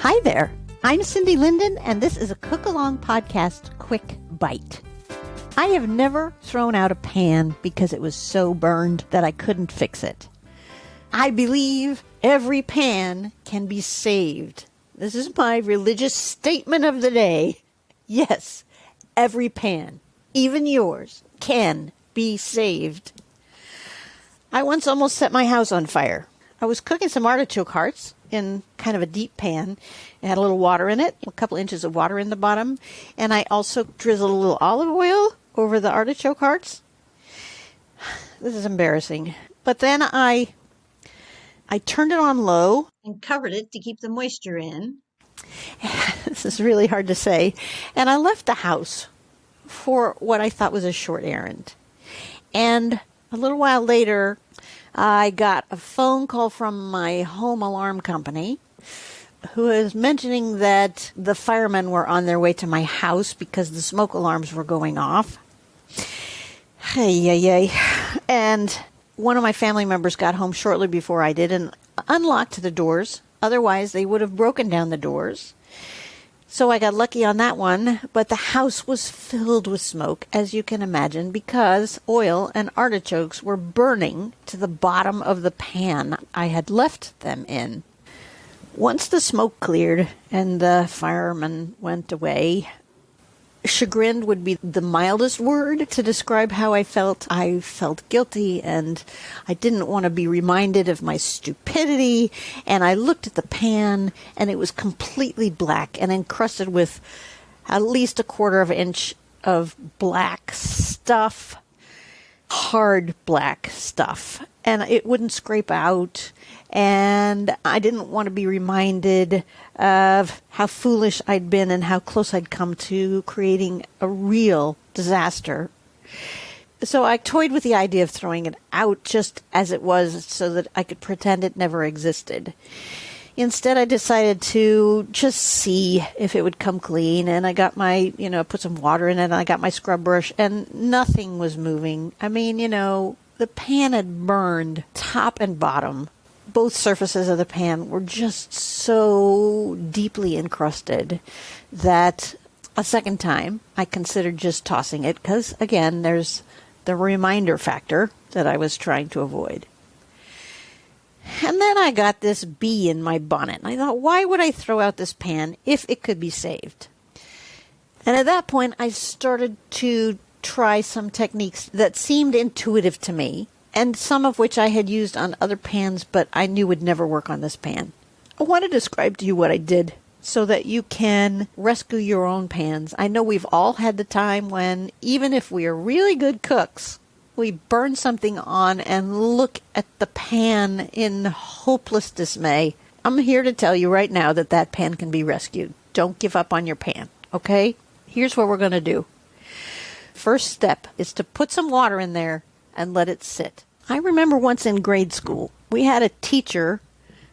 Hi there. I'm Cindy Linden, and this is a Cookalong podcast quick bite. I have never thrown out a pan because it was so burned that I couldn't fix it. I believe every pan can be saved. This is my religious statement of the day. Yes, every pan, even yours, can be saved. I once almost set my house on fire. I was cooking some artichoke hearts in kind of a deep pan. It had a little water in it, a couple inches of water in the bottom, and I also drizzled a little olive oil over the artichoke hearts. This is embarrassing. But then I turned it on low and covered it to keep the moisture in. This is really hard to say. And I left the house for what I thought was a short errand. And a little while later, I got a phone call from my home alarm company who was mentioning that the firemen were on their way to my house because the smoke alarms were going off. And one of my family members got home shortly before I did and unlocked the doors. Otherwise, they would have broken down the doors. So I got lucky on that one, but the house was filled with smoke, as you can imagine, because oil and artichokes were burning to the bottom of the pan I had left them in. Once the smoke cleared and the firemen went away, chagrined would be the mildest word to describe how I felt. I felt guilty, and I didn't want to be reminded of my stupidity. And I looked at the pan, and it was completely black and encrusted with at least a quarter of an inch of black stuff, hard black stuff. And it wouldn't scrape out. And I didn't want to be reminded of how foolish I'd been and how close I'd come to creating a real disaster. So I toyed with the idea of throwing it out just as it was so that I could pretend it never existed. Instead, I decided to just see if it would come clean, and I got my, put some water in it, and I got my scrub brush, and nothing was moving. I mean, the pan had burned top and bottom. Both surfaces of the pan were just so deeply encrusted that a second time I considered just tossing it because, again, there's the reminder factor that I was trying to avoid. And then I got this bee in my bonnet. And I thought, why would I throw out this pan if it could be saved? And at that point, I started to try some techniques that seemed intuitive to me, and some of which I had used on other pans, but I knew would never work on this pan. I want to describe to you what I did so that you can rescue your own pans. I know we've all had the time when, even if we are really good cooks, we burn something on and look at the pan in hopeless dismay. I'm here to tell you right now that that pan can be rescued. Don't give up on your pan, okay? Here's what we're going to do. First step is to put some water in there and let it sit. I remember once in grade school, we had a teacher,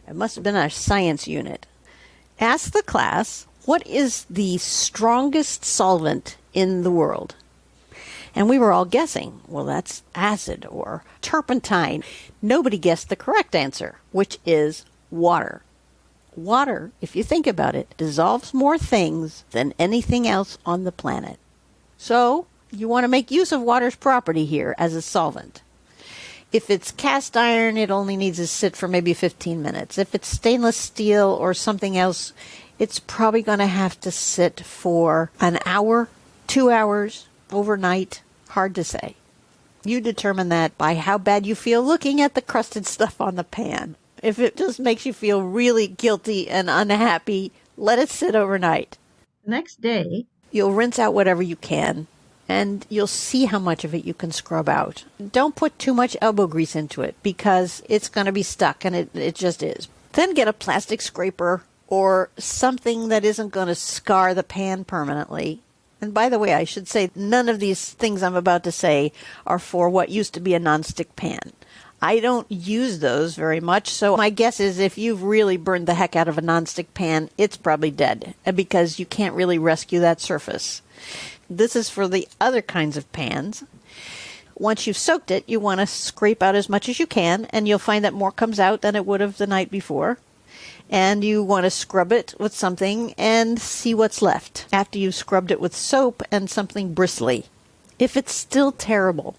it must have been our science unit, ask the class, what is the strongest solvent in the world? And we were all guessing, well, that's acid or turpentine. Nobody guessed the correct answer, which is water. Water, if you think about it, dissolves more things than anything else on the planet. So, you want to make use of water's property here as a solvent. If it's cast iron, it only needs to sit for maybe 15 minutes. If it's stainless steel or something else, it's probably going to have to sit for an hour, 2 hours, overnight. Hard to say. You determine that by how bad you feel looking at the crusted stuff on the pan. If it just makes you feel really guilty and unhappy, let it sit overnight. Next day, you'll rinse out whatever you can, and you'll see how much of it you can scrub out. Don't put too much elbow grease into it because it's going to be stuck, and it just is. Then get a plastic scraper or something that isn't going to scar the pan permanently. And by the way, I should say none of these things I'm about to say are for what used to be a nonstick pan. I don't use those very much, so my guess is if you've really burned the heck out of a nonstick pan, it's probably dead because you can't really rescue that surface. This is for the other kinds of pans. Once you've soaked it, you want to scrape out as much as you can, and you'll find that more comes out than it would have the night before. and you want to scrub it with something and see what's left after you've scrubbed it with soap and something bristly. If it's still terrible,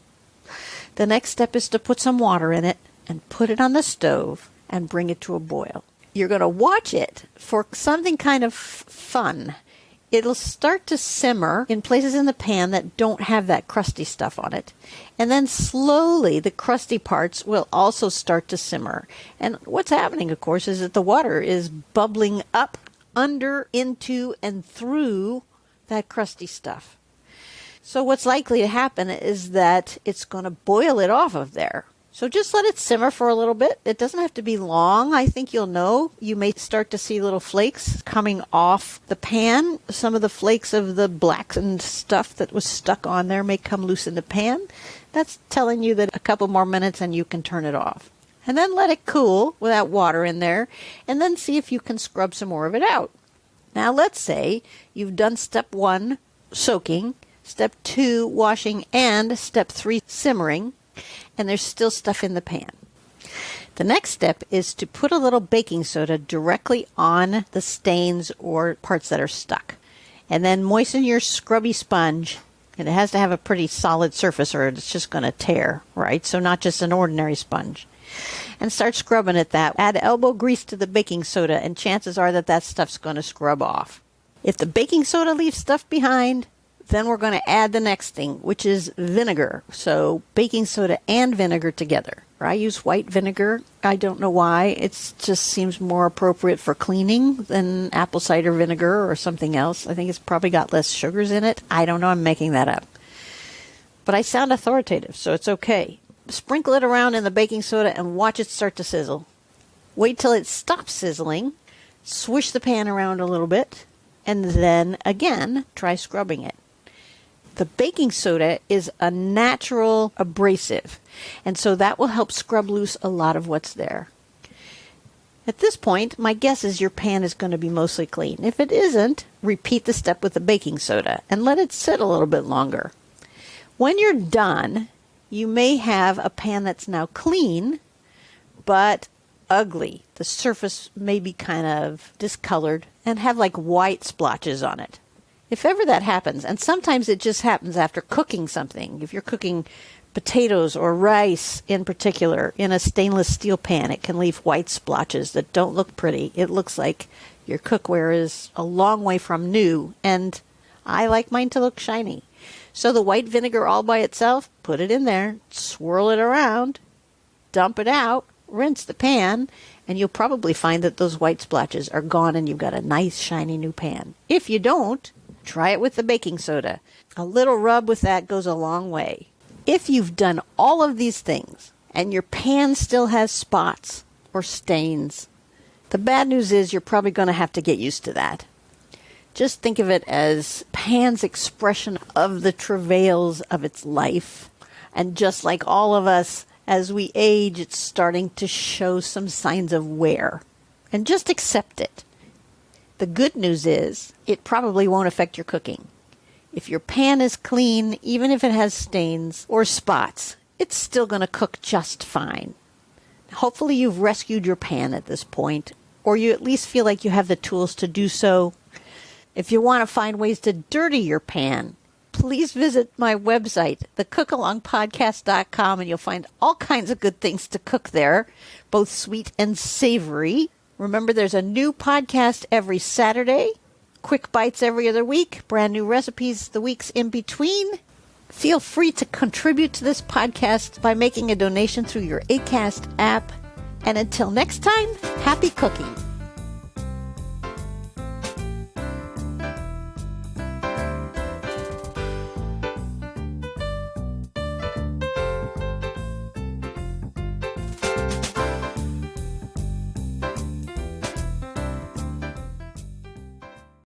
the next step is to put some water in it and put it on the stove and bring it to a boil. You're going to watch it for something kind of fun. It'll start to simmer in places in the pan that don't have that crusty stuff on it. And then slowly the crusty parts will also start to simmer. And what's happening, of course, is that the water is bubbling up, under, into, and through that crusty stuff. So what's likely to happen is that it's going to boil it off of there. So just let it simmer for a little bit. It doesn't have to be long. I think you'll know. You may start to see little flakes coming off the pan. Some of the flakes of the blackened stuff that was stuck on there may come loose in the pan. That's telling you that a couple more minutes and you can turn it off. And then let it cool without water in there, and then see if you can scrub some more of it out. Now let's say you've done step 1, soaking, step 2, washing, and step 3, simmering, and there's still stuff in the pan. The next step is to put a little baking soda directly on the stains or parts that are stuck. And then moisten your scrubby sponge. And it has to have a pretty solid surface or it's just going to tear, right? So not just an ordinary sponge. And start scrubbing at that. Add elbow grease to the baking soda and chances are that stuff's going to scrub off. If the baking soda leaves stuff behind, then we're going to add the next thing, which is vinegar. So baking soda and vinegar together. I use white vinegar. I don't know why. It just seems more appropriate for cleaning than apple cider vinegar or something else. I think it's probably got less sugars in it. I don't know. I'm making that up. But I sound authoritative, so it's okay. Sprinkle it around in the baking soda and watch it start to sizzle. Wait till it stops sizzling. Swish the pan around a little bit. And then, again, try scrubbing it. The baking soda is a natural abrasive, and so that will help scrub loose a lot of what's there. At this point, my guess is your pan is going to be mostly clean. If it isn't, repeat the step with the baking soda and let it sit a little bit longer. When you're done, you may have a pan that's now clean, but ugly. The surface may be kind of discolored and have like white splotches on it. If ever that happens, and sometimes it just happens after cooking something, if you're cooking potatoes or rice in particular in a stainless steel pan, it can leave white splotches that don't look pretty. It looks like your cookware is a long way from new, and I like mine to look shiny. So the white vinegar all by itself, put it in there, swirl it around, dump it out, rinse the pan, and you'll probably find that those white splotches are gone and you've got a nice shiny new pan. If you don't, try it with the baking soda. A little rub with that goes a long way. If you've done all of these things and your pan still has spots or stains, the bad news is you're probably going to have to get used to that. Just think of it as pan's expression of the travails of its life. And just like all of us, as we age, it's starting to show some signs of wear. And just accept it. The good news is it probably won't affect your cooking. If your pan is clean, even if it has stains or spots, it's still going to cook just fine. Hopefully you've rescued your pan at this point, or you at least feel like you have the tools to do so. If you want to find ways to dirty your pan, please visit my website, thecookalongpodcast.com, and you'll find all kinds of good things to cook there, both sweet and savory. Remember, there's a new podcast every Saturday, quick bites every other week, brand new recipes the weeks in between. Feel free to contribute to this podcast by making a donation through your Acast app. And until next time, happy cooking.